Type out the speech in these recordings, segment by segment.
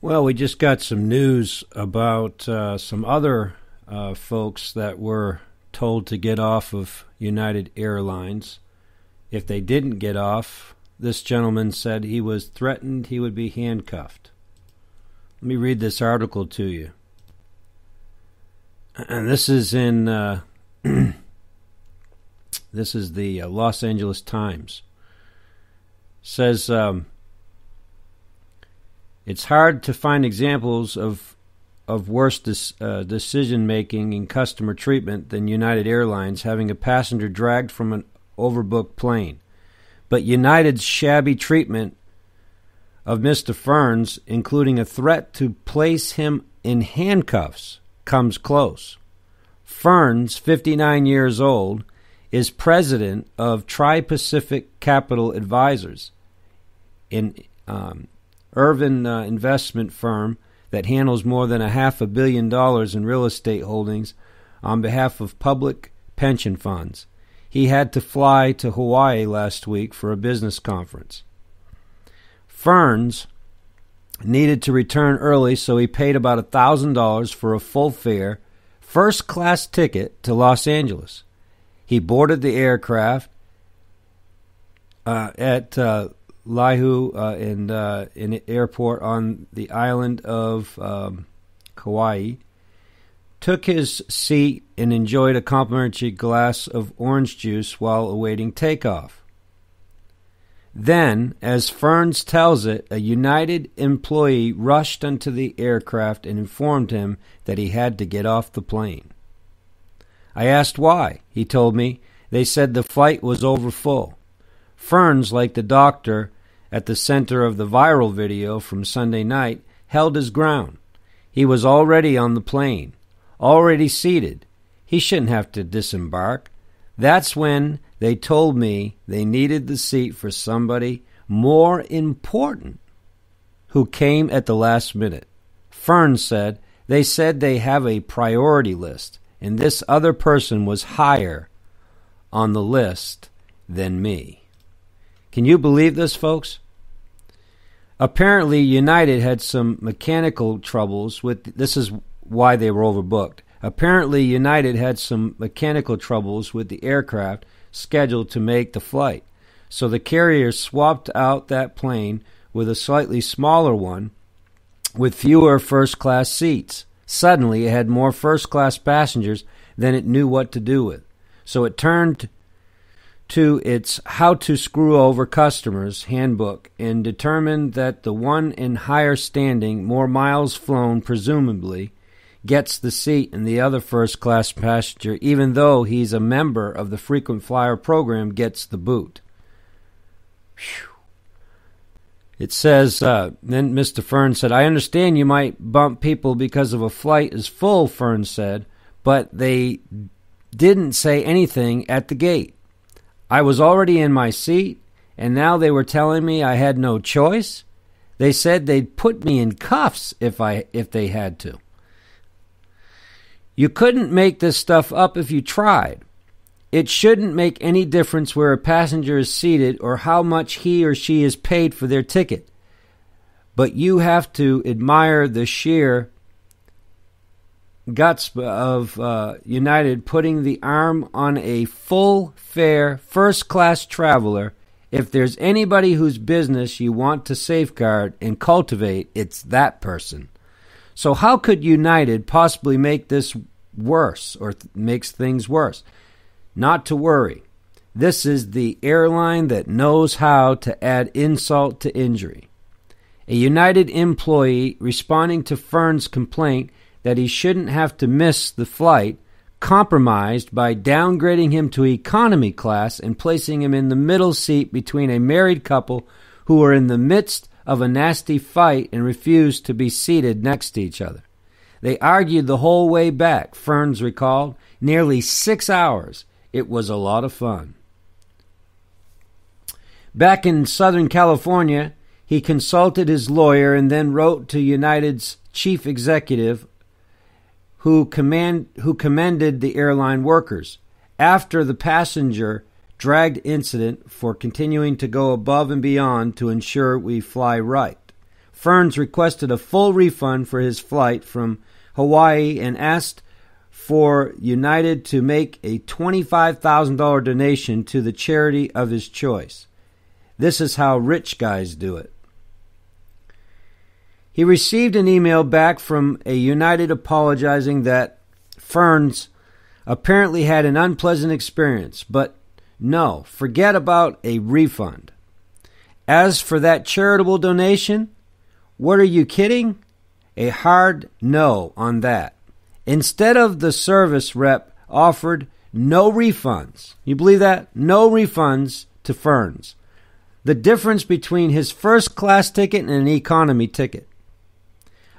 Well, we just got some news about some other folks that were told to get off of United Airlines. If they didn't get off, this gentleman said he was threatened he would be handcuffed. Let me read this article to you. And this is in this is the Los Angeles Times. It says it's hard to find examples of worse decision-making and customer treatment than United Airlines having a passenger dragged from an overbooked plane. But United's shabby treatment of Mr. Ferns, including a threat to place him in handcuffs, comes close. Ferns, 59 years old, is president of Tri-Pacific Capital Advisors, an Irvin investment firm that handles more than $500 million in real estate holdings on behalf of public pension funds. He had to fly to Hawaii last week for a business conference. Ferns needed to return early, so he paid about $1,000 for a full-fare, first-class ticket to Los Angeles. He boarded the aircraft at Laihu in an airport on the island of Kauai, took his seat and enjoyed a complimentary glass of orange juice while awaiting takeoff. Then, as Ferns tells it, a United employee rushed onto the aircraft and informed him that he had to get off the plane. I asked why. He told me they said the flight was overfull. Ferns, like the doctor at the center of the viral video from Sunday night, held his ground. He was already on the plane, already seated. He shouldn't have to disembark. That's when they told me they needed the seat for somebody more important who came at the last minute. Ferns said, they said they have a priority list, and this other person was higher on the list than me. Can you believe this, folks? Apparently, United had some mechanical troubles with, this is why they were overbooked. Apparently, United had some mechanical troubles with the aircraft scheduled to make the flight. So the carrier swapped out that plane with a slightly smaller one with fewer first-class seats. Suddenly, it had more first-class passengers than it knew what to do with. So it turned to its How to Screw Over Customers handbook and determined that the one in higher standing, more miles flown presumably, gets the seat and the other first-class passenger, even though he's a member of the frequent flyer program, gets the boot. Whew. It says, then Mr. Ferns said, I understand you might bump people because of a flight is full, Ferns said, but they didn't say anything at the gate. I was already in my seat, and now they were telling me I had no choice. They said they'd put me in cuffs if they had to. You couldn't make this stuff up if you tried. It shouldn't make any difference where a passenger is seated or how much he or she is paid for their ticket. But you have to admire the sheer guts of United putting the arm on a full-fare, first-class traveler. If there's anybody whose business you want to safeguard and cultivate, it's that person. So how could United possibly make this worse or makes things worse? Not to worry. This is the airline that knows how to add insult to injury. A United employee responding to Ferns' complaint that he shouldn't have to miss the flight compromised by downgrading him to economy class and placing him in the middle seat between a married couple who were in the midst of a nasty fight and refused to be seated next to each other. They argued the whole way back, Ferns recalled, nearly 6 hours. It was a lot of fun. Back in Southern California, he consulted his lawyer and then wrote to United's chief executive who commended the airline workers after the passenger dragged incident for continuing to go above and beyond to ensure we fly right. Ferns requested a full refund for his flight from Hawaii and asked for United to make a $25,000 donation to the charity of his choice. This is how rich guys do it. He received an email back from a United apologizing that Ferns apparently had an unpleasant experience, but no, forget about a refund. As for that charitable donation, what are you kidding? A hard no on that. Instead of the service rep offered no refunds. You believe that? No refunds to Ferns. The difference between his first class ticket and an economy ticket.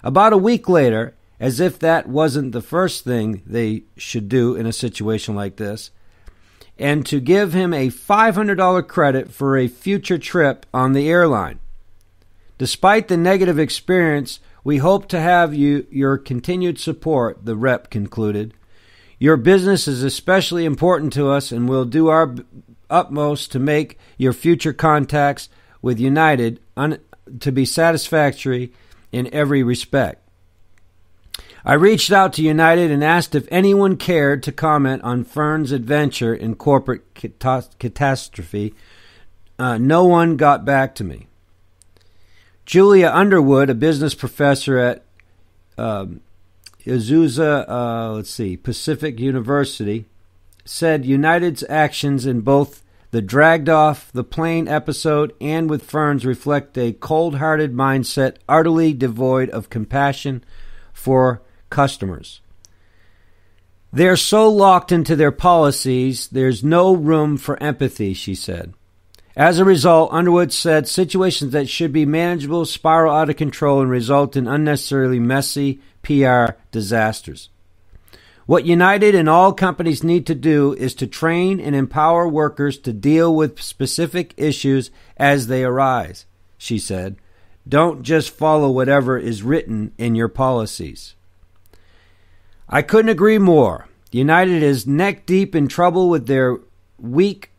About a week later, as if that wasn't the first thing they should do in a situation like this, and to give him a $500 credit for a future trip on the airline. Despite the negative experience, we hope to have your continued support, the rep concluded. Your business is especially important to us, and we'll do our utmost to make your future contacts with United to be satisfactory in every respect. I reached out to United and asked if anyone cared to comment on Fern's adventure in corporate catastrophe. No one got back to me. Julia Underwood, a business professor at Azusa, Pacific University, said United's actions in both the dragged off the plane episode and with Ferns reflect a cold-hearted mindset utterly devoid of compassion for customers. They're so locked into their policies, there's no room for empathy, she said. As a result, Underwood said situations that should be manageable spiral out of control and result in unnecessarily messy PR disasters. What United and all companies need to do is to train and empower workers to deal with specific issues as they arise, she said. Don't just follow whatever is written in your policies. I couldn't agree more. United is neck deep in trouble with their weak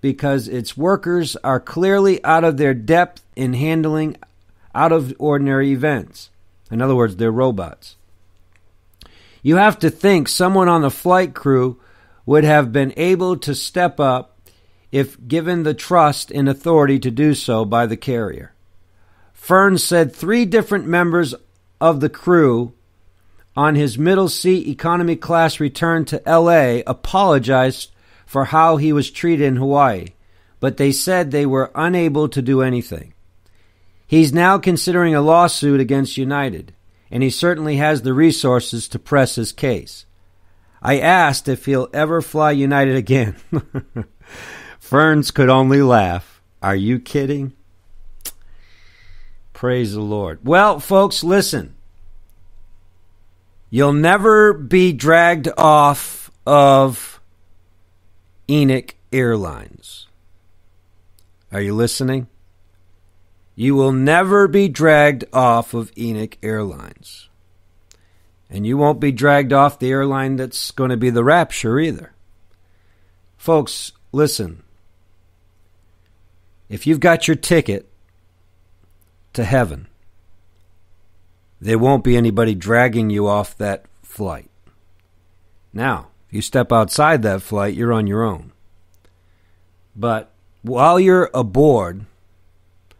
because its workers are clearly out of their depth in handling out of ordinary events. In other words, they're robots. You have to think someone on the flight crew would have been able to step up if given the trust and authority to do so by the carrier. Ferns said 3 different members of the crew on his middle seat economy class return to L.A. apologized for how he was treated in Hawaii, but they said they were unable to do anything. He's now considering a lawsuit against United, and he certainly has the resources to press his case. I asked if he'll ever fly United again. Ferns could only laugh. Are you kidding? Praise the Lord. Well, folks, listen. You'll never be dragged off of Airlines. Are you listening? You will never be dragged off of Airlines. And you won't be dragged off the airline that's going to be the Rapture either. Folks, listen. If you've got your ticket to heaven, there won't be anybody dragging you off that flight. Now, if you step outside that flight, you're on your own. But while you're aboard,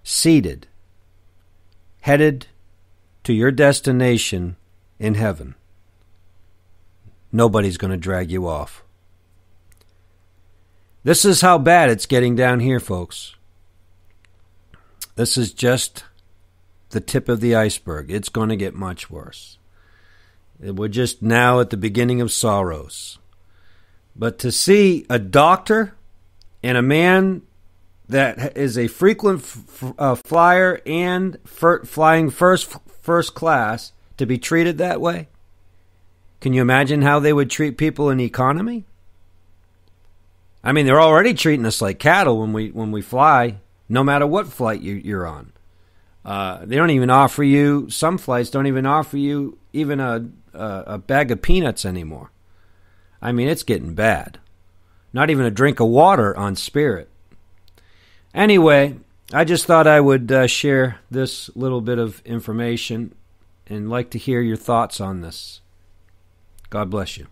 seated, headed to your destination in heaven, nobody's going to drag you off. This is how bad it's getting down here, folks. This is just the tip of the iceberg. It's going to get much worse. We're just now at the beginning of sorrows. But to see a doctor and a man that is a frequent flyer and flying first class to be treated that way, can you imagine how they would treat people in economy? I mean, they're already treating us like cattle when we fly, no matter what flight you're on. They don't even offer you, some flights don't even offer you even a bag of peanuts anymore. I mean, it's getting bad. Not even a drink of water on Spirit. Anyway, I just thought I would share this little bit of information and like to hear your thoughts on this. God bless you.